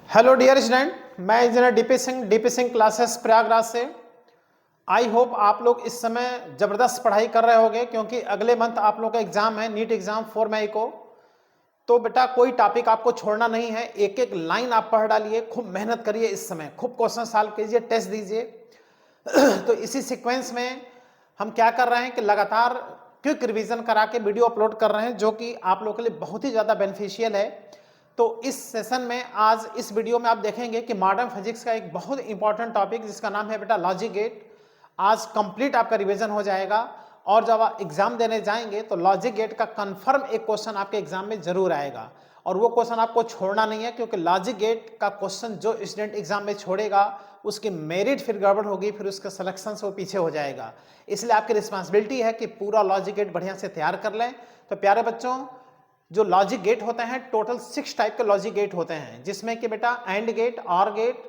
Hello dear student, मैं engineer DP Singh classes Prayagraj से। I hope आप लोग इस समय ज़बरदस्त पढ़ाई कर रहे होंगे क्योंकि अगले मंथ आप लोग का एग्जाम है, नीट एग्जाम 4 मई को। तो बेटा कोई टॉपिक आपको छोड़ना नहीं है, एक एक लाइन आप पढ़ डालिए, खूब मेहनत करिए, इस समय खूब क्वेश्चन सॉल्व कीजिए, टेस्ट दीजिए। तो इसी सीक्वेंस में हम क्या कर रहे हैं कि लगातार क्विक रिवीजन करा के वीडियो अपलोड कर रहे हैं, जो कि आप लोगों के लिए बहुत ही ज़्यादा बेनिफिशियल है। तो इस सेशन में आज इस वीडियो में आप देखेंगे कि मॉडर्न फिजिक्स का एक बहुत इंपॉर्टेंट टॉपिक जिसका नाम है बेटा लॉजिक गेट। आज कंप्लीट आपका रिवीजन हो जाएगा और जब आप एग्जाम देने जाएंगे तो लॉजिक गेट का कंफर्म एक क्वेश्चन आपके एग्जाम में जरूर आएगा और वो क्वेश्चन आपको छोड़ना नहीं है, क्योंकि लॉजिक गेट का क्वेश्चन जो स्टूडेंट एग्जाम में छोड़ेगा उसकी मेरिट फिर गड़बड़ होगी, फिर उसका सिलेक्शन से वो पीछे हो जाएगा। इसलिए आपकी रिस्पॉन्सिबिलिटी है कि पूरा लॉजिक गेट बढ़िया से तैयार कर लें। तो प्यारे बच्चों, जो लॉजिक गेट होते हैं टोटल 6 टाइप के लॉजिक गेट होते हैं, जिसमें कि बेटा AND gate, OR gate,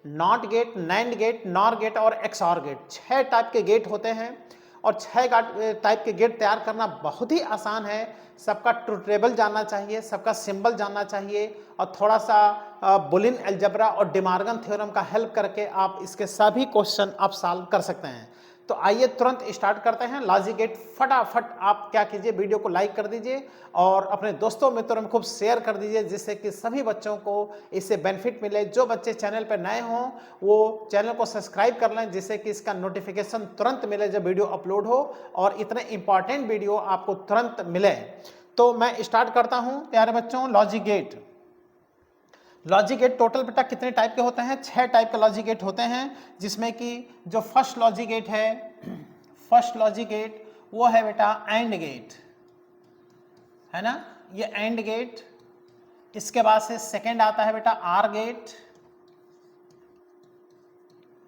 NOT gate, NAND gate, NOR gate और एक्सऑर गेट, 6 टाइप के गेट होते हैं। और 6 टाइप के गेट तैयार करना बहुत ही आसान है। सबका ट्रुथ टेबल जानना चाहिए, सबका सिंबल जानना चाहिए और थोड़ा सा बुलियन अलजेब्रा और डिमॉर्गन थ्योरम का हेल्प करके आप इसके सभी क्वेश्चन आप सॉल्व कर सकते हैं। तो आइए तुरंत स्टार्ट करते हैं लॉजिक गेट। फटाफट आप क्या कीजिए, वीडियो को लाइक कर दीजिए और अपने दोस्तों मित्रों में खूब शेयर कर दीजिए, जिससे कि सभी बच्चों को इससे बेनिफिट मिले। जो बच्चे चैनल पर नए हों वो चैनल को सब्सक्राइब कर लें, जिससे कि इसका नोटिफिकेशन तुरंत मिले जब वीडियो अपलोड हो और इतने इंपॉर्टेंट वीडियो आपको तुरंत मिले। तो मैं स्टार्ट करता हूं प्यारे बच्चों। लॉजिक गेट टोटल बेटा कितने टाइप के होते हैं? 6 टाइप के लॉजिक गेट होते हैं, जिसमें कि जो फर्स्ट लॉजिक गेट वो है बेटा एंड गेट, है ना, ये एंड गेट। इसके बाद से सेकंड आता है बेटा आर गेट,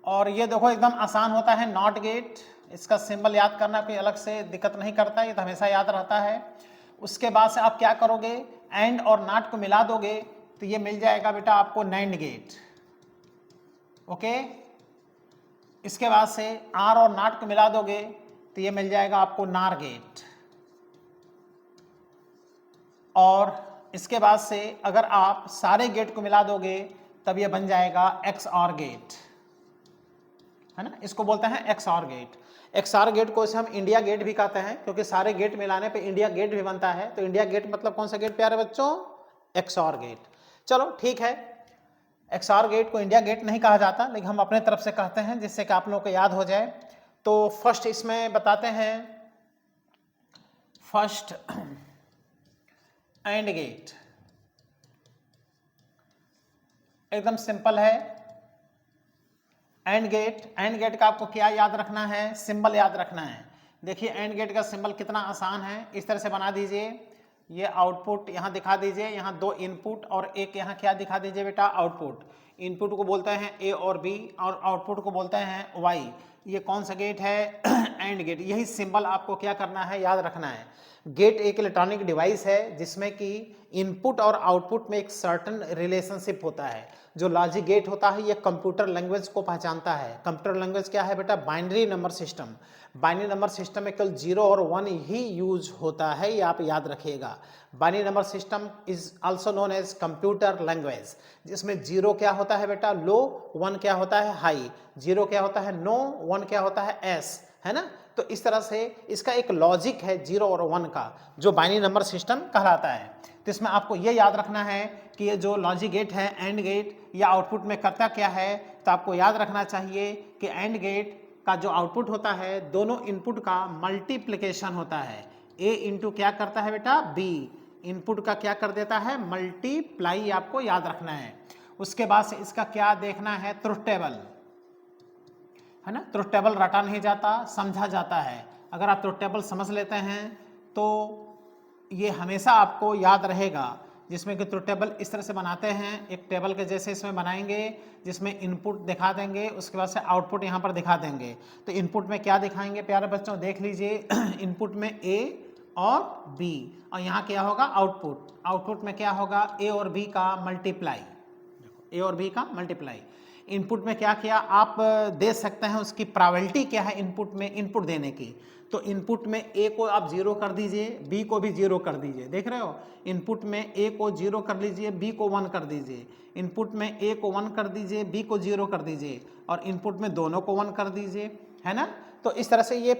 और ये देखो एकदम आसान होता है नॉट गेट। इसका सिंबल याद करना कोई अलग से दिक्कत नहीं करता, ये तो हमेशा याद रहता है। उसके बाद से आप क्या करोगे, एंड और नॉट को मिला दोगे तो ये मिल जाएगा बेटा आपको नैंड गेट। ओके, इसके बाद से आर और नॉट को मिला दोगे तो ये मिल जाएगा आपको नार गेट। और इसके बाद से अगर आप सारे गेट को मिला दोगे तब ये बन जाएगा एक्स और गेट, है ना। इसको बोलते हैं एक्स और गेट। एक्स और गेट को इसे हम इंडिया गेट भी कहते हैं, क्योंकि सारे गेट मिलाने पे इंडिया गेट भी बनता है। तो इंडिया गेट मतलब कौन सा गेट प्यारे बच्चों? एक्स और गेट। चलो ठीक है, एक्स और गेट को इंडिया गेट नहीं कहा जाता, लेकिन हम अपने तरफ से कहते हैं जिससे कि आप लोगों को याद हो जाए। तो फर्स्ट इसमें बताते हैं, फर्स्ट एंड गेट एकदम सिंपल है। एंड गेट का आपको क्या याद रखना है? सिंबल याद रखना है। देखिए एंड गेट का सिंबल कितना आसान है, इस तरह से बना दीजिए। ये आउटपुट यहाँ दिखा दीजिए, यहाँ 2 इनपुट और एक यहाँ क्या दिखा दीजिए बेटा आउटपुट। इनपुट को बोलते हैं ए और बी और आउटपुट को बोलते हैं वाई। ये कौन सा गेट है? And gate. यही सिंबल आपको क्या करना है, याद रखना है। गेट एक इलेक्ट्रॉनिक डिवाइस है जिसमें कि इनपुट और आउटपुट में एक सर्टन रिलेशनशिप होता है। जो लॉजिक गेट होता है ये कंप्यूटर लैंग्वेज को पहचानता है। कंप्यूटर लैंग्वेज क्या है बेटा? Binary number system. Binary number system में केवल 0 और 1 ही यूज होता है, ये आप याद रखिएगा। Binary number system is also known as computer language, जिसमें 0 क्या होता है बेटा? लो। 1 क्या होता है? हाई। 0 क्या होता है? नो। 1 क्या होता है? एस, है ना। तो इस तरह से इसका एक लॉजिक है 0 और 1 का, जो बाइनरी नंबर सिस्टम कहलाता है। तो इसमें आपको ये याद रखना है कि ये जो लॉजिक गेट है एंड गेट, या आउटपुट में करता क्या है। तो आपको याद रखना चाहिए कि एंड गेट का जो आउटपुट होता है दोनों इनपुट का मल्टीप्लिकेशन होता है। ए इंटू क्या करता है बेटा? बी। इनपुट का क्या कर देता है? मल्टीप्लाई। आपको याद रखना है। उसके बाद से इसका क्या देखना है? ट्रुथ टेबल, है ना। ट्रुथ टेबल रटा नहीं जाता, समझा जाता है। अगर आप ट्रुथ टेबल समझ लेते हैं तो ये हमेशा आपको याद रहेगा। जिसमें कि ट्रुथ टेबल इस तरह से बनाते हैं, एक टेबल के जैसे इसमें बनाएंगे, जिसमें इनपुट दिखा देंगे, उसके बाद से आउटपुट यहाँ पर दिखा देंगे। तो इनपुट में क्या दिखाएंगे प्यारे बच्चों? देख लीजिए इनपुट में ए और बी, और यहाँ क्या होगा? आउटपुट। आउटपुट में क्या होगा? ए और बी का मल्टीप्लाई। ए और बी का मल्टीप्लाई। इनपुट में क्या किया, आप दे सकते हैं उसकी प्रोबेबिलिटी क्या है इनपुट में, इनपुट देने की। तो इनपुट में ए को आप 0 कर दीजिए, बी को भी 0 कर दीजिए, देख रहे हो। इनपुट में ए को 0 कर लीजिए, बी को 1 कर दीजिए। इनपुट में ए को 1 कर दीजिए, बी को 0 कर दीजिए, और इनपुट में दोनों को 1 कर दीजिए, है ना। तो इस तरह से ये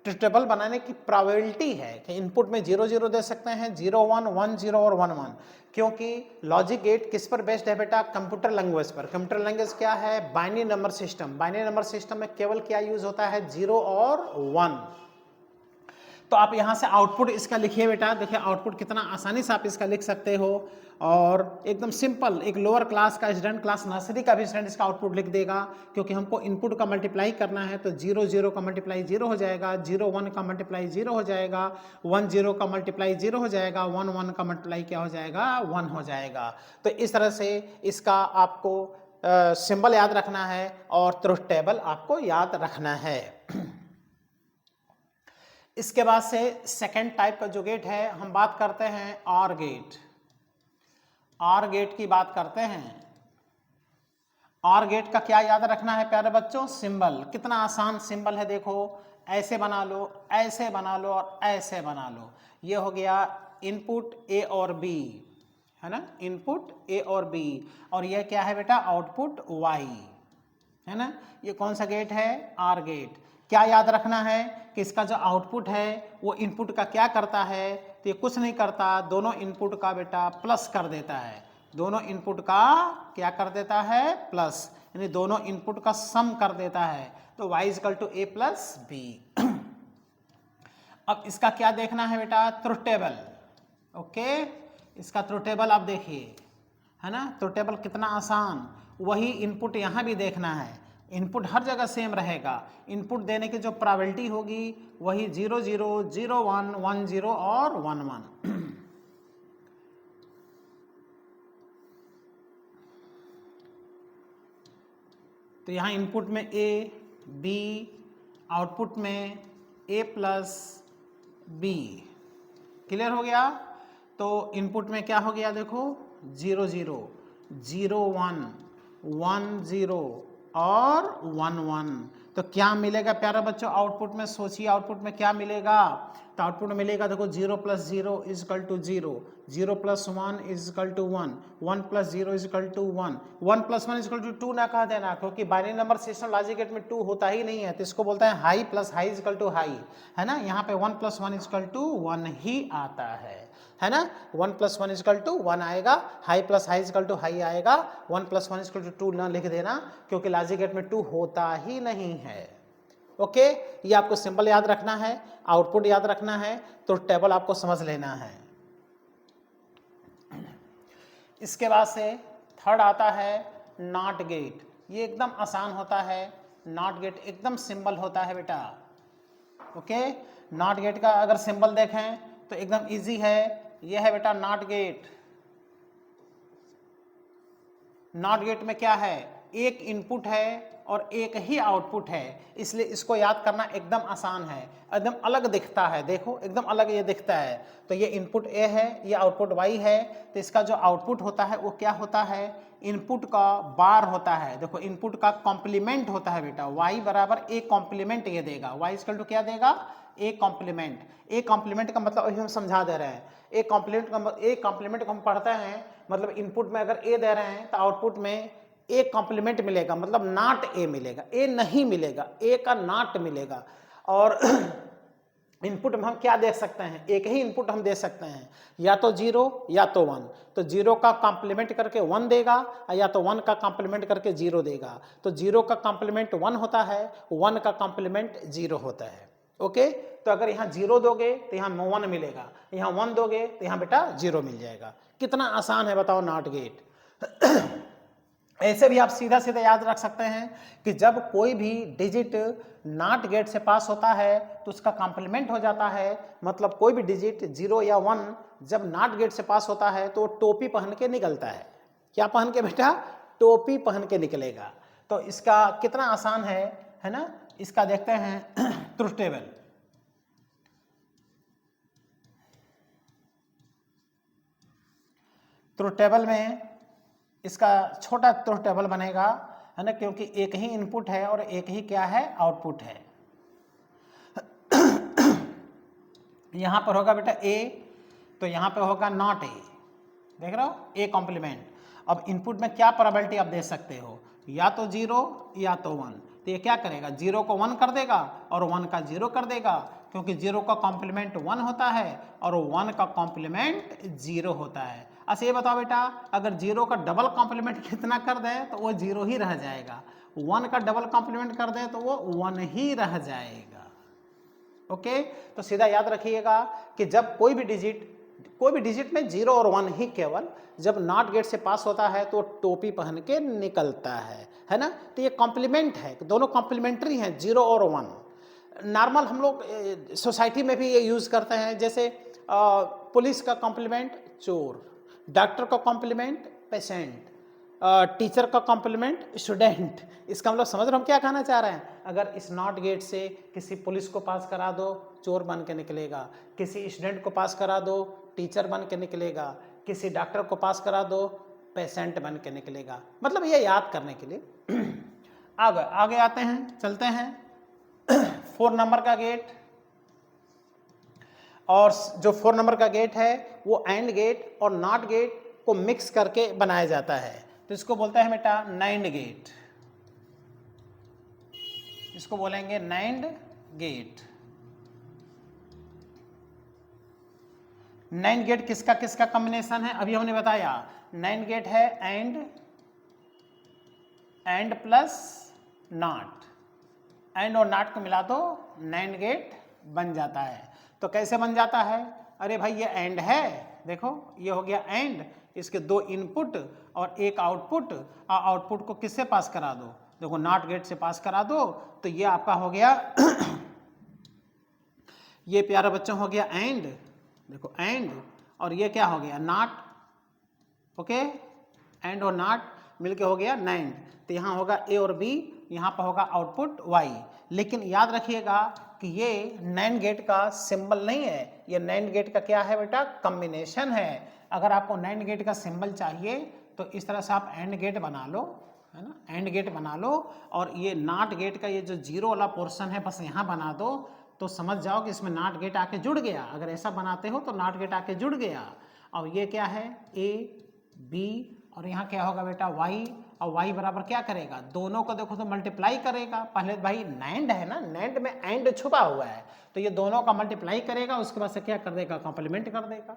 टेबल बनाने की प्रोबेबिलिटी है कि इनपुट में 0 0 दे सकते हैं, 0 1 1 0 और 1 1, क्योंकि लॉजिक गेट किस पर बेस्ड है बेटा, कंप्यूटर लैंग्वेज पर। कंप्यूटर लैंग्वेज क्या है, binary number system. Binary number system में केवल क्या यूज होता है, 0 और 1। तो आप यहां से आउटपुट इसका लिखिए बेटा, देखिए आउटपुट कितना आसानी से आप इसका लिख सकते हो, और एकदम सिंपल। एक लोअर क्लास का स्टूडेंट, क्लास नर्सरी का भी स्टूडेंट इसका आउटपुट लिख देगा, क्योंकि हमको इनपुट का मल्टीप्लाई करना है। तो 0 0 का मल्टीप्लाई 0 हो जाएगा, 0 1 का मल्टीप्लाई 0 हो जाएगा, 1 0 का मल्टीप्लाई 0 हो जाएगा, 1 1 का मल्टीप्लाई क्या हो जाएगा, 1 हो जाएगा। तो इस तरह से इसका आपको सिंबल याद रखना है और ट्रुथ टेबल आपको याद रखना है। इसके बाद से सेकेंड टाइप का जो गेट है, हम बात करते हैं ऑर गेट। ऑर गेट की बात करते हैं। ऑर गेट का क्या याद रखना है प्यारे बच्चों, सिंबल। कितना आसान सिंबल है, देखो ऐसे बना लो, ऐसे बना लो और ऐसे बना लो। ये हो गया इनपुट ए और बी, है ना, इनपुट ए और बी। और यह क्या है बेटा, आउटपुट वाई, है ना। ये कौन सा गेट है, आर गेट। क्या याद रखना है कि इसका जो आउटपुट है वो इनपुट का क्या करता है, तो ये कुछ नहीं करता, दोनों इनपुट का बेटा प्लस कर देता है। दोनों इनपुट का क्या कर देता है, प्लस, यानी दोनों इनपुट का सम कर देता है। तो y equal to A plus B. अब इसका क्या देखना है बेटा, ट्रुथ टेबल। ओके, इसका ट्रुथ टेबल आप देखिए, है ना। ट्रुथ टेबल कितना आसान। वही इनपुट यहाँ भी देखना है, इनपुट हर जगह सेम रहेगा। इनपुट देने की जो प्रोबेबिलिटी होगी वही 0 0 0 1 1 0 और 1 1। तो यहाँ इनपुट में ए बी, आउटपुट में ए प्लस बी। क्लियर हो गया। तो इनपुट में क्या हो गया, देखो 0 0 0 1 1 0 और 1 1। तो क्या मिलेगा प्यारा बच्चों आउटपुट में, सोचिए आउटपुट में क्या मिलेगा। तो आउटपुट में मिलेगा, देखो 0 + 0 = 0, 0 + 1 = 1, 1 + 0 = 1, 1 + 1 = 2 ना कह देना, क्योंकि binary number system logic gate में 2 होता ही नहीं है। तो इसको बोलते हैं हाई प्लस हाई = हाई, है ना। यहाँ पे 1 + 1 = 1 ही आता है ना। 1 + 1 = 1 आएगा, हाई प्लस हाई = हाई आएगा। 1 + 1 = 2 ना लिख देना, क्योंकि लॉजिक गेट में 2 होता ही नहीं है। ओके, ये आपको सिंबल याद रखना है, आउटपुट याद रखना है, तो टेबल आपको समझ लेना है। इसके बाद से थर्ड आता है नॉट गेट। ये एकदम आसान होता है, नॉट गेट एकदम सिंबल होता है बेटा। ओके, नॉट गेट का अगर सिंबल देखें तो एकदम इजी है। ये है बेटा नॉट गेट। नॉट गेट में क्या है, एक इनपुट है और एक ही आउटपुट है, इसलिए इसको याद करना एकदम आसान है। एकदम अलग दिखता है, देखो एकदम अलग ये दिखता है। तो ये इनपुट ए है, ये आउटपुट वाई है। तो इसका जो आउटपुट होता है वो क्या होता है, इनपुट का बार होता है। देखो इनपुट का कॉम्प्लीमेंट होता है बेटा, y बराबर ए कॉम्प्लीमेंट ये देगा। y इक्वल टू क्या देगा, ए कॉम्प्लीमेंट। ए कॉम्प्लीमेंट का मतलब अभी हम समझा दे रहे हैं। ए कॉम्प्लीमेंट को हम पढ़ते हैं, मतलब इनपुट में अगर ए दे रहे हैं तो आउटपुट में ए कॉम्प्लीमेंट मिलेगा, मतलब नॉट ए मिलेगा, ए नहीं मिलेगा, ए का नॉट मिलेगा। और इनपुट में हम क्या देख सकते हैं, एक ही इनपुट हम दे सकते हैं, या तो 0 या तो 1। तो 0 का कॉम्प्लीमेंट करके 1 देगा, या तो 1 का कॉम्प्लीमेंट करके 0 देगा। तो 0 का कॉम्प्लीमेंट 1 होता है, 1 का कॉम्प्लीमेंट 0 होता है। ओके, तो अगर यहाँ 0 दोगे तो यहाँ 1 मिलेगा, यहाँ 1 दोगे तो यहाँ बेटा 0 मिल जाएगा। कितना आसान है बताओ नॉट गेट। ऐसे भी आप सीधा सीधा याद रख सकते हैं कि जब कोई भी डिजिट नॉट गेट से पास होता है तो उसका कॉम्प्लीमेंट हो जाता है। मतलब कोई भी डिजिट 0 या 1 जब नॉट गेट से पास होता है तो टोपी पहन के निकलता है। क्या पहन के बेटा, टोपी पहन के निकलेगा। तो इसका कितना आसान है ना। इसका देखते हैं ट्रुथ टेबल। ट्रुथ टेबल में इसका छोटा ट्रुथ टेबल बनेगा है ना, क्योंकि एक ही इनपुट है और एक ही क्या है, आउटपुट है। यहां पर होगा बेटा ए, तो यहां पे होगा नॉट ए, देख रहे हो, ए कॉम्प्लीमेंट। अब इनपुट में क्या प्रोबेबिलिटी आप दे सकते हो, या तो 0 या तो 1। तो ये क्या करेगा, 0 को 1 कर देगा और 1 का 0 कर देगा, क्योंकि 0 का कॉम्प्लीमेंट 1 होता है और 1 का कॉम्प्लीमेंट 0 होता है। अच्छा ये बताओ बेटा, अगर 0 का डबल कॉम्प्लीमेंट कितना कर दे तो वो 0 ही रह जाएगा, 1 का डबल कॉम्प्लीमेंट कर दे तो वो 1 ही रह जाएगा। ओके, तो सीधा याद रखिएगा कि जब कोई भी डिजिट में 0 और 1 ही केवल जब नॉट गेट से पास होता है तो टोपी पहन के निकलता है ना। तो ये कॉम्प्लीमेंट है, दोनों कॉम्प्लीमेंट्री हैं, 0 और 1। नॉर्मल हम लोग सोसाइटी में भी ये यूज करते हैं, जैसे पुलिस का कॉम्प्लीमेंट चोर, डॉक्टर का कॉम्प्लीमेंट पेशेंट, टीचर का कॉम्प्लीमेंट स्टूडेंट। इसका मतलब समझ रहे हम क्या कहना चाह रहे हैं, अगर इस नॉट गेट से किसी पुलिस को पास करा दो चोर बन के निकलेगा, किसी स्टूडेंट को पास करा दो टीचर बन के निकलेगा, किसी डॉक्टर को पास करा दो पेशेंट बन के निकलेगा। मतलब ये याद करने के लिए। आगे आते हैं, चलते हैं 4 नंबर का गेट। और जो 4 नंबर का गेट है वो एंड गेट और नॉट गेट को मिक्स करके बनाया जाता है, तो इसको बोलता है बेटा नाइंड गेट, इसको बोलेंगे नाइंड गेट। नाइंड गेट किसका किसका कॉम्बिनेशन है, अभी हमने बताया नाइंड गेट है एंड प्लस नॉट, एंड और नॉट को मिला दो नाइंड गेट बन जाता है। तो कैसे बन जाता है, अरे भाई ये एंड है, देखो ये हो गया एंड, इसके 2 इनपुट और 1 आउटपुट, और आउटपुट को किससे पास करा दो, देखो नॉट गेट से पास करा दो, तो ये आपका हो गया ये प्यारा बच्चों हो गया एंड, देखो एंड, और ये क्या हो गया नॉट। ओके, एंड और नॉट मिलके हो गया नाइंड। तो यहाँ होगा ए और बी, यहाँ पर होगा आउटपुट वाई। लेकिन याद रखिएगा कि ये नाइंड गेट का सिंबल नहीं है, ये नाइंड गेट का क्या है बेटा, कॉम्बिनेशन है। अगर आपको नाइंड गेट का सिंबल चाहिए तो इस तरह से आप एंड गेट बना लो, है ना, एंड गेट बना लो, और ये नॉट गेट का ये जो 0 वाला पोर्शन है बस यहाँ बना दो, तो समझ जाओ कि इसमें नॉट गेट आके जुड़ गया। अगर ऐसा बनाते हो तो नॉट गेट आके जुड़ गया। अब ये क्या है, ए बी, और यहाँ क्या होगा बेटा वाई, और y बराबर क्या करेगा, दोनों को देखो तो मल्टीप्लाई करेगा। पहले भाई नाइंड है ना, नाइंड में एंड छुपा हुआ है, तो ये दोनों का मल्टीप्लाई करेगा, उसके बाद से क्या कर देगा, कॉम्प्लीमेंट कर देगा।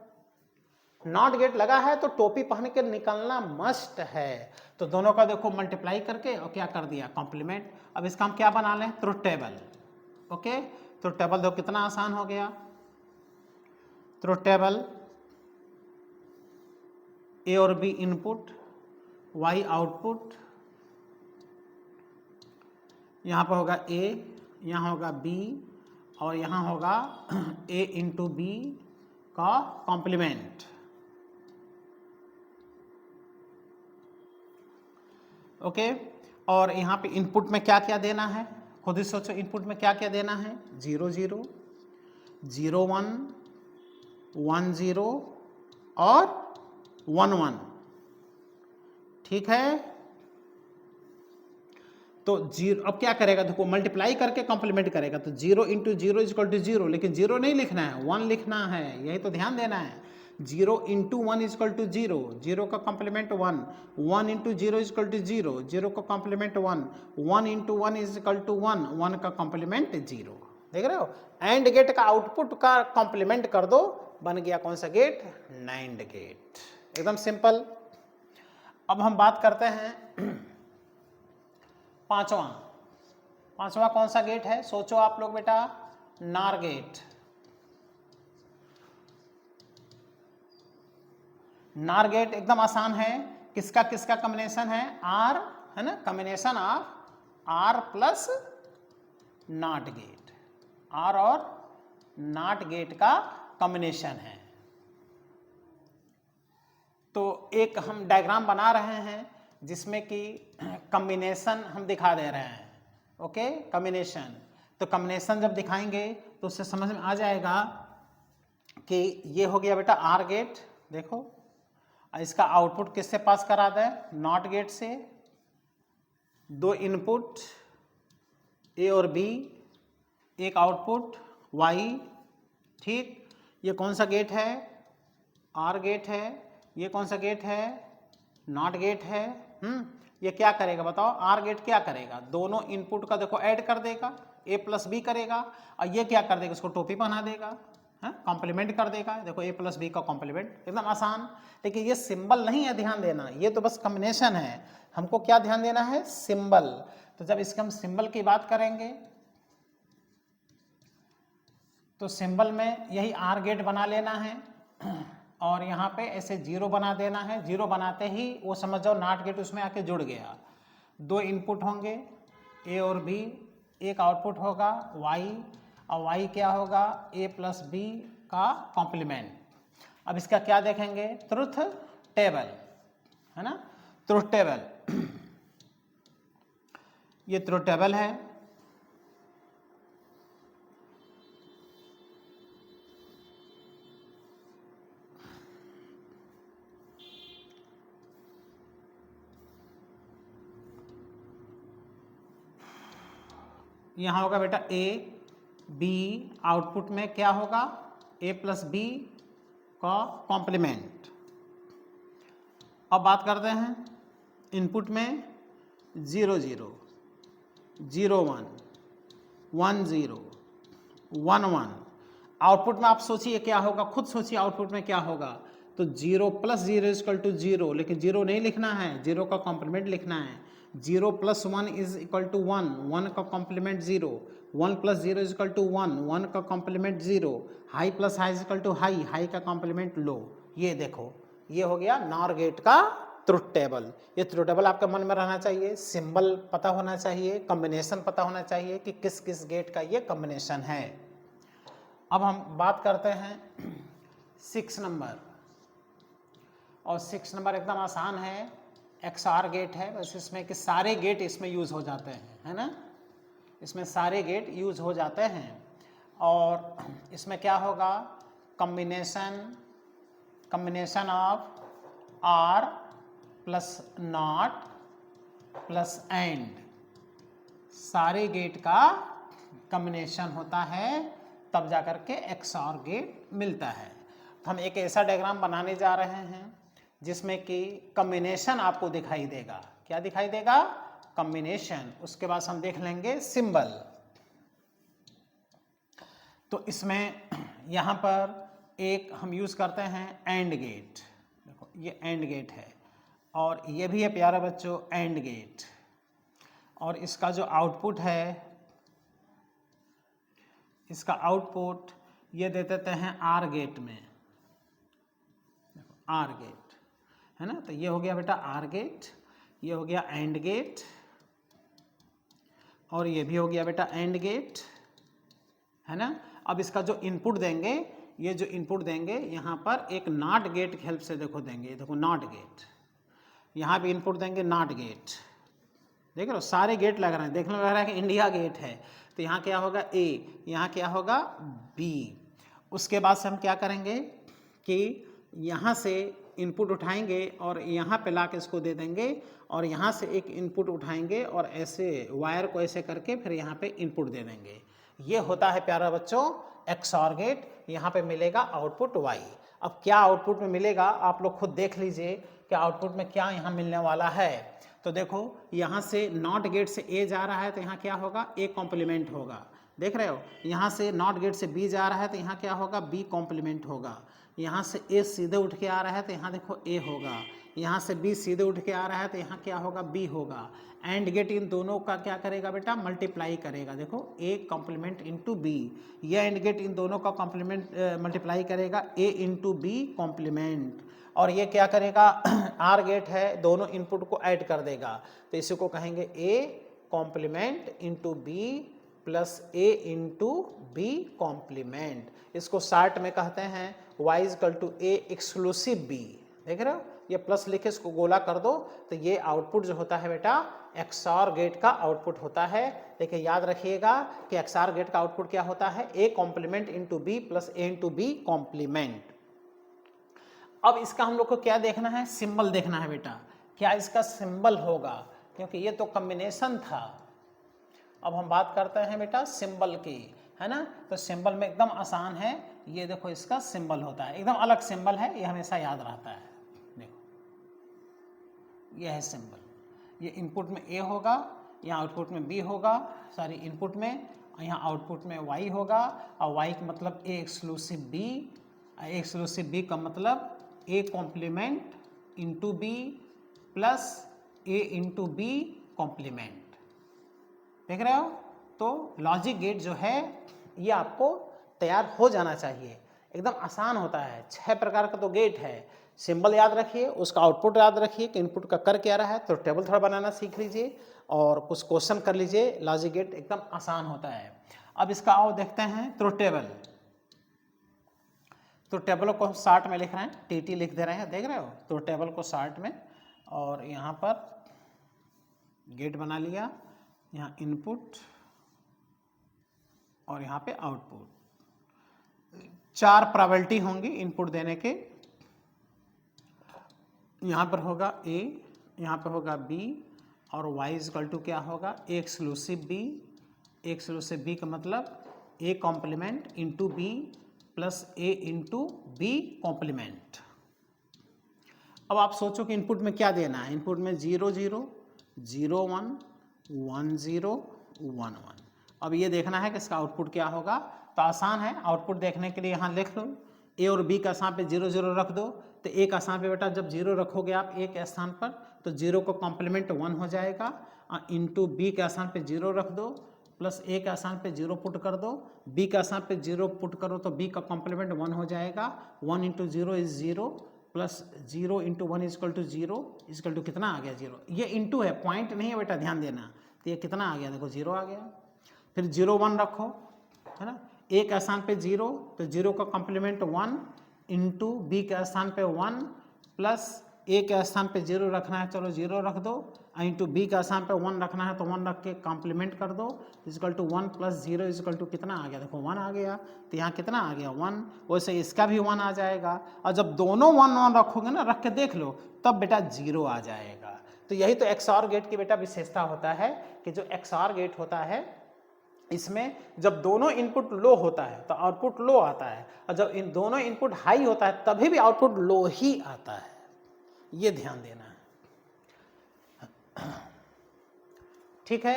नॉट गेट लगा है तो टोपी पहन के निकलना मस्ट है, तो दोनों का देखो मल्टीप्लाई करके और क्या कर दिया, कॉम्प्लीमेंट। अब इसका हम क्या बना लें, truth table. Okay, truth table देखो कितना आसान हो गया। ट्रुथ टेबल ए और बी इनपुट, y आउटपुट, यहाँ पर होगा a, यहाँ होगा b, और यहाँ होगा a इंटू बी का कॉम्प्लीमेंट। ओके, और यहाँ पे इनपुट में क्या क्या देना है, खुद ही सोचो, इनपुट में क्या क्या देना है, 0 0 0 1 1 0 और 1 1, ठीक है। तो 0 अब क्या करेगा, देखो मल्टीप्लाई करके कॉम्प्लीमेंट करेगा, तो 0 इंटू 0 इजक्वल टू 0, लेकिन 0 नहीं लिखना है, 1 लिखना है, यही तो ध्यान देना है। 0 इंटू 1 इजक्वल टू 0, 0 का कॉम्प्लीमेंट 1, 1 इंटू 0 इजक्वल टू 0, 0 का कॉम्प्लीमेंट 1, 1 इंटू 1 इजक्वल टू 1, 1 का कॉम्प्लीमेंट 0। देख रहे हो, एंड गेट का आउटपुट का कॉम्प्लीमेंट कर दो, बन गया कौन सा गेट, नाइंड गेट, एकदम सिंपल। अब हम बात करते हैं पांचवा कौन सा गेट है, सोचो आप लोग बेटा, नार गेट। नार गेट एकदम आसान है, किसका किसका कॉम्बिनेशन है, आर, है ना, combination of or plus not gate, or और नॉट गेट का कॉम्बिनेशन है। तो एक हम डायग्राम बना रहे हैं जिसमें कि कॉम्बिनेशन हम दिखा दे रहे हैं। ओके, कॉम्बिनेशन, तो कॉम्बिनेशन जब दिखाएंगे तो उससे समझ में आ जाएगा कि ये हो गया बेटा आर गेट, देखो इसका आउटपुट किससे पास करा दे, नॉट गेट से, दो इनपुट ए और बी, एक आउटपुट वाई, ठीक। ये कौन सा गेट है? आर गेट है। ये कौन सा गेट है? नॉट गेट है। ये क्या करेगा बताओ? आर गेट क्या करेगा? दोनों इनपुट का देखो ऐड कर देगा, ए प्लस बी करेगा, और ये क्या कर देगा? इसको टोपी बना देगा, कॉम्प्लीमेंट कर देगा। देखो ए प्लस बी का कॉम्प्लीमेंट, एकदम आसान। लेकिन ये सिंबल नहीं है, ध्यान देना, ये तो बस कॉम्बिनेशन है। हमको क्या ध्यान देना है? सिंबल। तो जब इसके हम सिंबल की बात करेंगे तो सिंबल में यही आर गेट बना लेना है और यहाँ पे ऐसे जीरो बना देना है। जीरो बनाते ही वो समझ जाओ नॉट गेट उसमें आके जुड़ गया। दो इनपुट होंगे ए और बी, एक आउटपुट होगा वाई, और वाई क्या होगा? ए प्लस बी का कॉम्प्लीमेंट। अब इसका क्या देखेंगे? ट्रुथ टेबल, है ना, ट्रुथ टेबल। ये ट्रुथ टेबल है। यहाँ होगा बेटा ए बी, आउटपुट में क्या होगा? ए प्लस बी का कॉम्प्लीमेंट। अब बात करते हैं इनपुट में 0 0 0 1 1 0 1 1। आउटपुट में आप सोचिए क्या होगा, खुद सोचिए आउटपुट में क्या होगा। तो 0 प्लस 0 इक्वल टू 0, लेकिन 0 नहीं लिखना है, 0 का कॉम्प्लीमेंट लिखना है। 0 प्लस 1 इज इक्वल टू 1, 1 का complement 0, 1 plus 0 is equal to 1, 1 का complement 0, high plus high is equal to high, high का कॉम्प्लीमेंट लो। ये देखो, ये हो गया नॉर गेट का ट्रुथ टेबल। ये ट्रुथ टेबल आपके मन में रहना चाहिए, सिंबल पता होना चाहिए, कॉम्बिनेशन पता होना चाहिए कि किस किस गेट का ये कॉम्बिनेशन है। अब हम बात करते हैं 6 नंबर, और 6 नंबर एकदम आसान है, XOR गेट है। बस इसमें कि सारे गेट इसमें यूज हो जाते हैं, है ना, इसमें सारे गेट यूज हो जाते हैं। और इसमें क्या होगा? Combination of or plus not plus and, सारे गेट का कॉम्बिनेशन होता है, तब जाकर के XOR गेट मिलता है। तो हम एक ऐसा डायग्राम बनाने जा रहे हैं जिसमें कि कॉम्बिनेशन आपको दिखाई देगा। क्या दिखाई देगा? कॉम्बिनेशन। उसके बाद हम देख लेंगे सिंबल। तो इसमें यहाँ पर एक हम यूज करते हैं एंड गेट। देखो ये एंड गेट है, और ये भी है प्यारे बच्चों एंड गेट। और इसका जो आउटपुट है, इसका आउटपुट ये दे देते हैं आर गेट में, आर गेट, है ना। तो ये हो गया बेटा आर गेट, ये हो गया एंड गेट, और ये भी हो गया बेटा एंड गेट, है ना। अब इसका जो इनपुट देंगे, ये जो इनपुट देंगे यहाँ पर एक नॉट गेट की हेल्प से देखो देंगे। देखो नॉट गेट, यहाँ भी इनपुट देंगे नॉट गेट। देख रहे हो सारे गेट लग रहे हैं, देखने में लग रहा है कि इंडिया गेट है। तो यहाँ क्या होगा? ए, यहाँ क्या होगा? बी। उसके बाद से हम क्या करेंगे कि यहाँ से इनपुट उठाएंगे और यहाँ पे ला के इसको दे देंगे, और यहाँ से एक इनपुट उठाएंगे और ऐसे वायर को ऐसे करके फिर यहाँ पे इनपुट दे देंगे। ये होता है प्यारा बच्चों XOR गेट। यहाँ पे मिलेगा आउटपुट वाई। अब क्या आउटपुट में मिलेगा आप लोग खुद देख लीजिए कि आउटपुट में क्या यहाँ मिलने वाला है। तो देखो यहाँ से नॉट गेट से ए जा रहा है तो यहाँ क्या होगा? ए कॉम्प्लीमेंट होगा। देख रहे हो, यहाँ से नॉट गेट से बी जा रहा है तो यहाँ क्या होगा? बी कॉम्प्लीमेंट होगा। यहाँ से ए सीधे उठ के आ रहा है तो यहाँ देखो ए होगा। यहाँ से बी सीधे उठ के आ रहा है तो यहाँ क्या होगा? बी होगा। एंड गेट इन दोनों का क्या करेगा बेटा? मल्टीप्लाई करेगा। देखो ए कॉम्प्लीमेंट इंटू बी, ये एंड गेट इन दोनों का कॉम्प्लीमेंट मल्टीप्लाई करेगा ए इंटू बी कॉम्प्लीमेंट। और ये क्या करेगा? आर गेट है, दोनों इनपुट को ऐड कर देगा, तो इसी को कहेंगे A complement into B plus A into B complement. इसको शार्ट में कहते हैं y equal to A exclusive B. देख रहे हो, ये प्लस लिखे इसको गोला कर दो, तो ये आउटपुट जो होता है बेटा XOR गेट का आउटपुट होता है। लेकिन याद रखिएगा कि XOR गेट का आउटपुट क्या होता है? A complement into B plus A into B complement. अब इसका हम लोग को क्या देखना है? सिंबल देखना है बेटा। क्या इसका सिंबल होगा? क्योंकि ये तो कॉम्बिनेशन था। अब हम बात करते हैं बेटा सिंबल की, है ना। तो सिंबल में एकदम आसान है, ये देखो इसका सिंबल होता है, एकदम अलग सिंबल है, ये हमेशा याद रहता है। देखो ये है सिंबल, ये इनपुट में ए होगा, यहाँ आउटपुट में बी होगा, सॉरी इनपुट में, यहाँ आउटपुट में वाई होगा, और वाई का मतलब A exclusive B, A exclusive B का मतलब A complement into B plus A into B complement. देख रहे हो। तो लॉजिक गेट जो है ये आपको तैयार हो जाना चाहिए, एकदम आसान होता है। 6 प्रकार का तो गेट है। सिंबल याद रखिए, उसका आउटपुट याद रखिए कि इनपुट का कर क्या रहा है, तो टेबल थोड़ा बनाना सीख लीजिए और कुछ क्वेश्चन कर लीजिए। लॉजिक गेट एकदम आसान होता है। अब इसका आओ देखते हैं तो टेबल, तो टेबल को शार्ट में लिख रहे हैं, टीटी लिख दे रहे हैं, देख रहे हो। तो टेबल को शार्ट में, और यहाँ पर गेट बना लिया, यहाँ इनपुट और यहाँ पे आउटपुट। 4 प्रोबेबिलिटी होंगी इनपुट देने के। यहाँ पर होगा ए, यहाँ पर होगा बी, और y इक्वल टू क्या होगा, A exclusive B. A exclusive B का मतलब A complement into B plus A into B complement. अब आप सोचो कि इनपुट में क्या देना है। इनपुट में 0 0 0 1 1 0 1 1। अब ये देखना है कि इसका आउटपुट क्या होगा। तो आसान है, आउटपुट देखने के लिए यहाँ लिख लो, ए और बी का स्थान पे 0 0 रख दो। तो ए का स्थान पे बेटा जब 0 रखोगे आप ए के स्थान पर, तो 0 को कॉम्प्लीमेंट 1 हो जाएगा, इंटू बी के स्थान पे 0 रख दो, प्लस ए का स्थान पे 0 पुट कर दो, बी का स्थान पे 0 पुट करो तो बी का कॉम्प्लीमेंट 1 हो जाएगा। 1 into 0 is 0, plus 0 into 1 equal to 0, equal to कितना आ गया 0। ये इंटू है, पॉइंट नहीं है बेटा, ध्यान देना। तो ये कितना आ गया, देखो 0 आ गया। फिर 0 1 रखो, है ना। ए का स्थान पे 0, तो 0 का कॉम्प्लीमेंट 1 इंटू बी के स्थान पे 1 प्लस ए के स्थान पे 0 रखना है, चलो 0 रख दो, इंटू बी का स्थान पे 1 रखना है तो 1 रख के कॉम्प्लीमेंट कर दो, equal to 1 plus 0 equal to कितना आ गया, देखो 1 आ गया। तो यहाँ कितना आ गया 1, वैसे इसका भी 1 आ जाएगा। और जब दोनों 1 1 रखोगे ना, रख के देख लो, तब बेटा 0 आ जाएगा। तो यही तो XOR गेट की बेटा विशेषता होता है कि जो XOR गेट होता है इसमें जब दोनों इनपुट लो होता है तो आउटपुट लो आता है, और जब इन दोनों इनपुट हाई होता है तभी भी आउटपुट लो ही आता है। ये ध्यान देना है, ठीक है।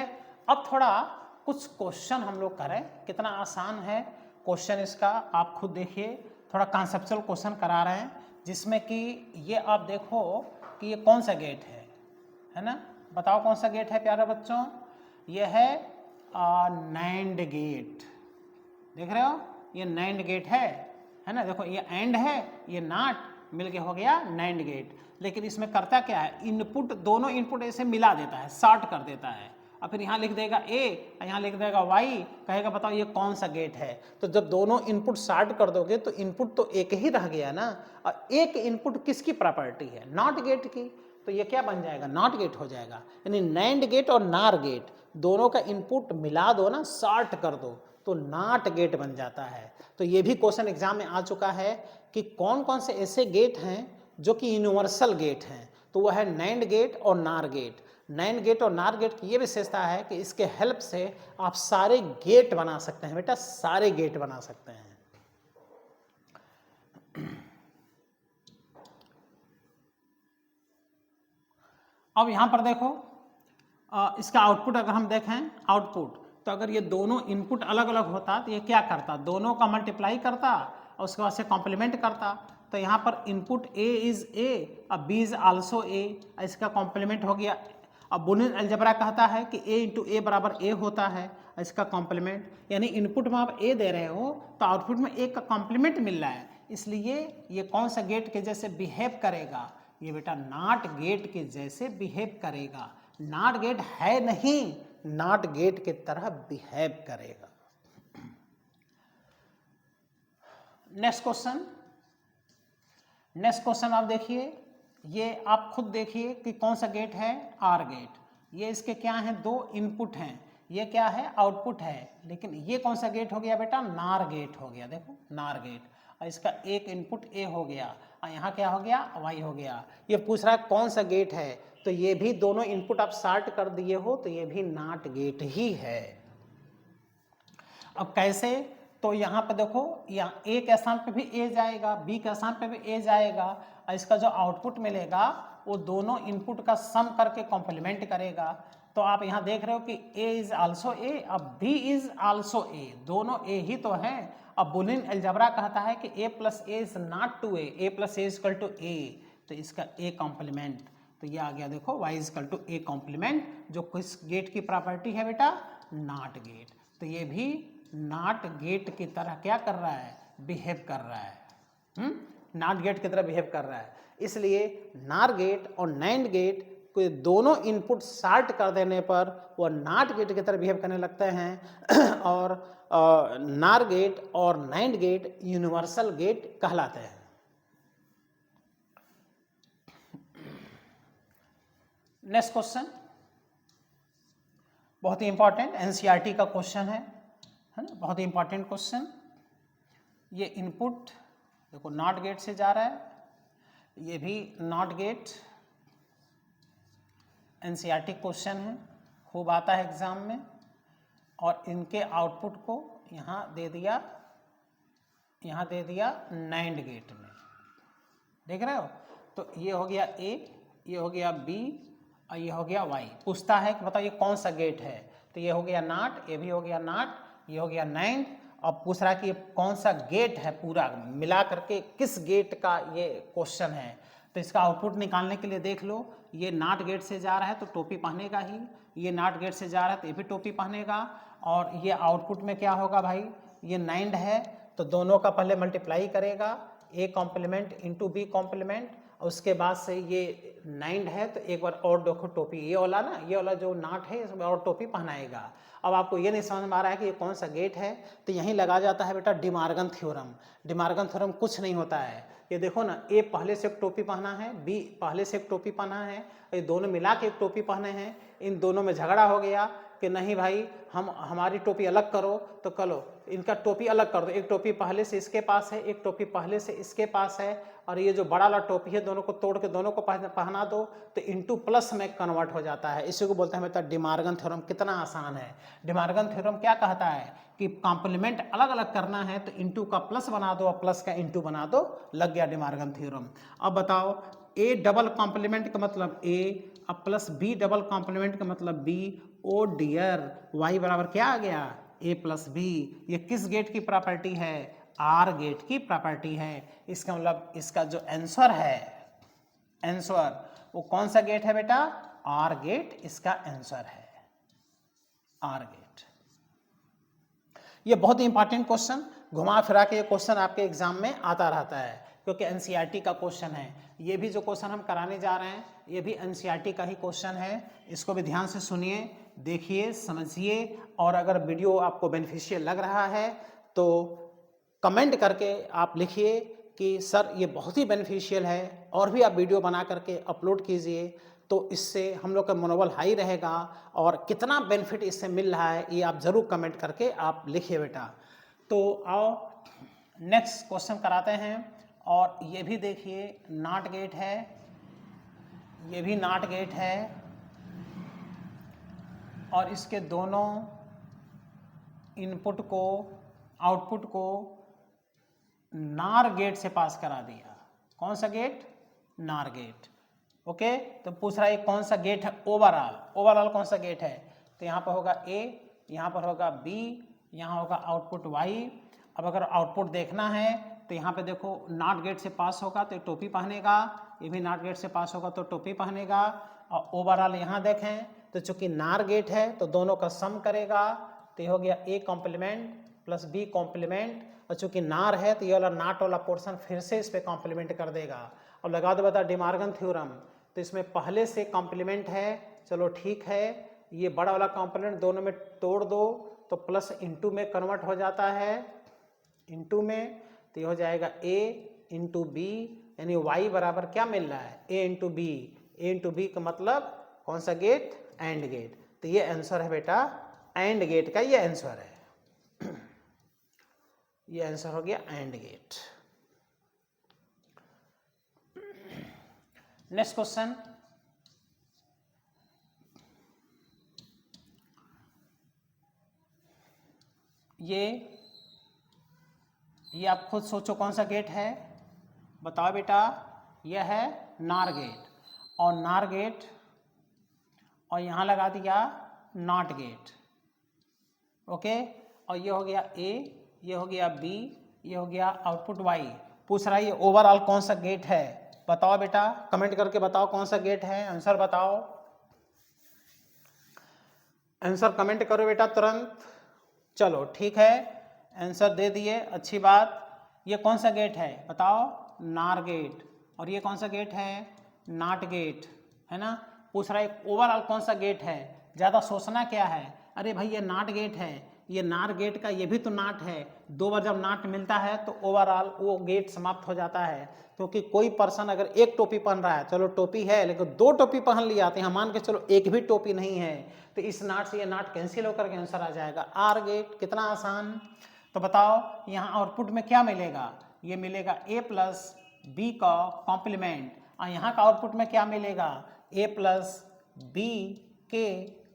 अब थोड़ा कुछ क्वेश्चन हम लोग करें, कितना आसान है क्वेश्चन इसका, आप खुद देखिए। थोड़ा कॉन्सेप्चुअल क्वेश्चन करा रहे हैं, जिसमें कि ये आप देखो कि ये कौन सा गेट है ना। बताओ कौन सा गेट है प्यारे बच्चों। ये है नैंड गेट, देख रहे हो, ये नैंड गेट है ना। देखो ये एंड है, ये नॉट, मिलके हो गया नैंड गेट। लेकिन इसमें करता क्या है, इनपुट दोनों इनपुट ऐसे मिला देता है, शॉर्ट कर देता है, और फिर यहाँ लिख देगा ए, यहाँ लिख देगा वाई, कहेगा बताओ ये कौन सा गेट है। तो जब दोनों इनपुट शॉर्ट कर दोगे तो इनपुट तो एक ही रह गया ना, और एक इनपुट किसकी प्रॉपर्टी है, नॉट गेट की। तो ये क्या बन जाएगा, नॉट गेट हो जाएगा। यानी नैंड गेट और नार गेट दोनों का इनपुट मिला दो ना, शॉर्ट कर दो, तो नॉट गेट बन जाता है। तो ये भी क्वेश्चन एग्जाम में आ चुका है कि कौन कौन से ऐसे गेट हैं जो कि यूनिवर्सल गेट हैं। तो वह है नैंड गेट और नार गेट। नैंड गेट और नार गेट की ये विशेषता है कि इसके हेल्प से आप सारे गेट बना सकते हैं बेटा, सारे गेट बना सकते हैं। अब यहां पर देखो इसका आउटपुट अगर हम देखें, आउटपुट तो अगर ये दोनों इनपुट अलग अलग होता तो ये क्या करता, दोनों का मल्टीप्लाई करता और उसके बाद से कॉम्प्लीमेंट करता। तो यहाँ पर इनपुट ए इज ए, अब बी इज आल्सो ए, इसका कॉम्प्लीमेंट हो गया। अब बुलियन अलजेब्रा कहता है कि ए इंटू ए बराबर ए होता है, इसका कॉम्प्लीमेंट, यानी इनपुट में आप ए दे रहे हो तो आउटपुट में ए का कॉम्प्लीमेंट मिल रहा है, इसलिए ये कौन सा गेट के जैसे बिहेव करेगा, ये बेटा नॉट गेट के जैसे बिहेव करेगा। नॉट गेट है नहीं, नॉट गेट के तरह बिहेव करेगा। नेक्स्ट क्वेश्चन, नेक्स्ट क्वेश्चन आप देखिए, ये आप खुद देखिए कि कौन सा गेट है, आर गेट। ये इसके क्या हैं, दो इनपुट हैं, ये क्या है, आउटपुट है। लेकिन ये कौन सा गेट हो गया बेटा, नार गेट हो गया। देखो नार गेट, और इसका एक इनपुट ए हो गया, और यहाँ क्या हो गया, वाई हो गया। ये पूछ रहा है कौन सा गेट है, तो ये भी दोनों इनपुट आप शार्ट कर दिए हो तो ये भी नॉट गेट ही है। अब कैसे, तो यहाँ पे देखो, यहाँ ए के स्थान पे भी ए जाएगा, बी के स्थान पे भी ए जाएगा, और इसका जो आउटपुट मिलेगा वो दोनों इनपुट का सम करके कॉम्प्लीमेंट करेगा। तो आप यहाँ देख रहे हो कि ए इज आल्सो ए, अब बी इज आल्सो ए, दोनों ए ही तो है। अब बुलियन अलजेब्रा कहता है कि A plus A is not two A plus A equal to A, तो इसका ए कॉम्प्लीमेंट, तो ये आ गया देखो y equal to A complement, जो किस गेट की प्रॉपर्टी है बेटा, नॉट गेट। तो ये भी नॉट गेट की तरह क्या कर रहा है, बिहेव कर रहा है, नॉट गेट की तरह बिहेव कर रहा है। इसलिए नार गेट और नैंड गेट को दोनों इनपुट शार्ट कर देने पर वो नॉट गेट की तरह बिहेव करने लगते हैं और नार गेट और नैंड गेट यूनिवर्सल गेट कहलाते हैं। नेक्स्ट क्वेश्चन बहुत ही इंपॉर्टेंट एनसीईआरटी का क्वेश्चन है ना, बहुत ही इंपॉर्टेंट क्वेश्चन। ये इनपुट देखो नॉट गेट से जा रहा है, ये भी नॉट गेट, एनसीईआरटी क्वेश्चन है, खूब आता है एग्जाम में। और इनके आउटपुट को यहाँ दे दिया नैंड गेट में, देख रहे हो। तो ये हो गया ए, ये हो गया बी और ये हो गया वाई। पूछता है कि बताओ ये कौन सा गेट है, तो ये हो गया नॉट, ये भी हो गया नॉट, ये हो गया नैंड। अब पूछ रहा है कि ये कौन सा गेट है, पूरा मिला करके किस गेट का ये क्वेश्चन है। तो इसका आउटपुट निकालने के लिए देख लो, ये नॉट गेट से जा रहा है तो टोपी पहनेगा ही, ये नॉट गेट से जा रहा है तो ये भी टोपी पहनेगा। और ये आउटपुट में क्या होगा भाई, ये नैंड है तो दोनों का पहले मल्टीप्लाई करेगा, A complement into B complement, और उसके बाद से ये नाइंड है तो एक बार और देखो टोपी, ये वाला ना, ये वाला जो नाट है इसमें और टोपी पहनाएगा। अब आपको ये नहीं समझ में आ रहा है कि ये कौन सा गेट है, तो यहीं लगा जाता है बेटा डिमार्गन थ्योरम। डिमार्गन थ्योरम कुछ नहीं होता है, ये देखो ना, ए पहले से एक टोपी पहना है, बी पहले से एक टोपी पहना है, ये दोनों मिला के एक टोपी पहने हैं। इन दोनों में झगड़ा हो गया कि नहीं भाई हमारी टोपी अलग करो, तो करो इनका टोपी अलग कर दो, एक टोपी पहले से इसके पास है, एक टोपी पहले से इसके पास है, और ये जो बड़ा वाला टोपी है दोनों को तोड़ के दोनों को पहना दो तो इनटू प्लस में कन्वर्ट हो जाता है। इसी को बोलते हैं बेटा डिमार्गन थ्योरम। कितना आसान है। डिमार्गन थ्योरम क्या कहता है कि कॉम्प्लीमेंट अलग अलग करना है तो इनटू का प्लस बना दो और प्लस का इनटू बना दो, लग गया डिमार्गन थ्योरम। अब बताओ ए डबल कॉम्प्लीमेंट का मतलब ए, अब प्लस बी डबल कॉम्प्लीमेंट का मतलब बी। ओ डियर, वाई बराबर क्या आ गया, ए प्लस बी। ये किस गेट की प्रॉपर्टी है, आर गेट की प्रॉपर्टी है। इसका मतलब इसका जो आंसर है, आंसर वो कौन सा गेट है बेटा, आर गेट इसका आंसर है, आर गेट। ये बहुत ही इंपॉर्टेंट क्वेश्चन, घुमा फिरा के ये क्वेश्चन आपके एग्जाम में आता रहता है क्योंकि एनसीईआरटी का क्वेश्चन है। ये भी जो क्वेश्चन हम कराने जा रहे हैं ये भी एनसीईआरटी का ही क्वेश्चन है। इसको भी ध्यान से सुनिए, देखिए, समझिए, और अगर वीडियो आपको बेनिफिशियल लग रहा है तो कमेंट करके आप लिखिए कि सर ये बहुत ही बेनिफिशियल है, और भी आप वीडियो बना करके अपलोड कीजिए, तो इससे हम लोग का मनोबल हाई रहेगा। और कितना बेनिफिट इससे मिल रहा है ये आप ज़रूर कमेंट करके आप लिखिए बेटा। तो आओ नेक्स्ट क्वेश्चन कराते हैं। और ये भी देखिए नॉट गेट है, ये भी नॉट गेट है, और इसके दोनों इनपुट को, आउटपुट को नार गेट से पास करा दिया। कौन सा गेट, नार गेट। ओके, तो पूछ रहा है कौन सा गेट है ओवरऑल, ओवरऑल कौन सा गेट है, तो यहाँ पर होगा ए, यहाँ पर होगा बी, यहाँ होगा आउटपुट वाई। अब अगर आउटपुट देखना है तो यहाँ पे देखो नॉट गेट से पास होगा तो टोपी पहनेगा, ये भी नॉट गेट से पास होगा तो टोपी पहनेगा। और ओवरऑल यहाँ देखें तो चूंकि नार गेट है तो दोनों का सम करेगा, तो ये हो गया A complement plus B complement, और चूंकि नार है तो ये वाला नाट वाला पोर्शन फिर से इस पर कॉम्प्लीमेंट कर देगा। अब लगा दो बता डिमार्गन थ्योरम, तो इसमें पहले से कॉम्प्लीमेंट है, चलो ठीक है, ये बड़ा वाला कॉम्प्लीमेंट दोनों में तोड़ दो तो प्लस इंटू में कन्वर्ट हो जाता है, इंटू में, तो ये हो जाएगा ए इंटू बी, यानी वाई बराबर क्या मिल रहा है, ए इंटू बी। ए इंटू बी का मतलब कौन सा गेट, एंड गेट। तो ये आंसर है बेटा एंड गेट का, ये आंसर है, ये आंसर हो गया एंड गेट। नेक्स्ट क्वेश्चन, ये आप खुद सोचो कौन सा गेट है, बताओ बेटा। यह है नार गेट, और नार गेट, और यहाँ लगा दिया नॉट गेट, ओके। और ये हो गया ए, ये हो गया बी, ये हो गया आउटपुट वाई। पूछ रहा है ये ओवरऑल कौन सा गेट है, बताओ बेटा, कमेंट करके बताओ कौन सा गेट है, आंसर बताओ, आंसर कमेंट करो बेटा तुरंत। चलो ठीक है, आंसर दे दिए, अच्छी बात। ये कौन सा गेट है बताओ, नार गेट। और ये कौन सा गेट है, नॉट गेट, है ना। पूछ रहा है ओवरऑल कौन सा गेट है, ज़्यादा सोचना क्या है। अरे भाई ये नॉट गेट है, ये नार गेट का ये भी तो नाट है, दो बार जब नाट मिलता है तो ओवरऑल वो गेट समाप्त हो जाता है। क्योंकि कोई पर्सन अगर एक टोपी पहन रहा है, चलो टोपी है लेकिन दो टोपी पहन लिया, तो यहाँ मान के चलो एक भी टोपी नहीं है, तो इस नाट से ये नाट कैंसिल होकर के आंसर आ जाएगा आर गेट। कितना आसान। तो बताओ यहाँ आउटपुट में क्या मिलेगा, ये मिलेगा ए प्लस बी का कॉम्प्लीमेंट, और यहाँ का आउटपुट में क्या मिलेगा, ए प्लस बी के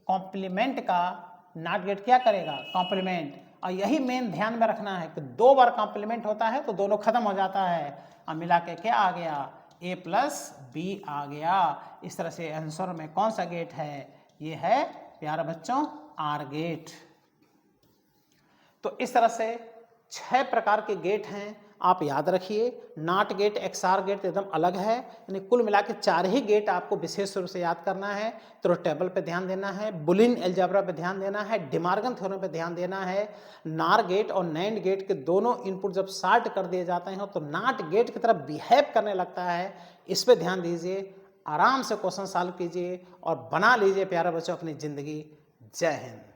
कॉम्प्लीमेंट का नॉट गेट क्या करेगा, कॉम्प्लीमेंट। और यही मेन ध्यान में रखना है कि दो बार कॉम्प्लीमेंट होता है तो दोनों खत्म हो जाता है, और मिला के क्या आ गया, ए प्लस बी आ गया। इस तरह से आंसर में कौन सा गेट है, ये है प्यारे बच्चों आर गेट। तो इस तरह से 6 प्रकार के गेट हैं, आप याद रखिए। नॉट गेट, एक्सआर गेट एकदम अलग है, यानी कुल मिला के 4 ही गेट आपको विशेष रूप से याद करना है। तो टेबल पे ध्यान देना है, बुलियन अलजेब्रा पे ध्यान देना है, डिमॉर्गन थ्योरम पे ध्यान देना है। नार गेट और नैंड गेट के दोनों इनपुट जब सॉर्ट कर दिए जाते हैं तो नॉट गेट की तरफ बिहेव करने लगता है, इस पर ध्यान दीजिए। आराम से क्वेश्चन सॉल्व कीजिए और बना लीजिए प्यारे बच्चों अपनी जिंदगी। जय हिंद।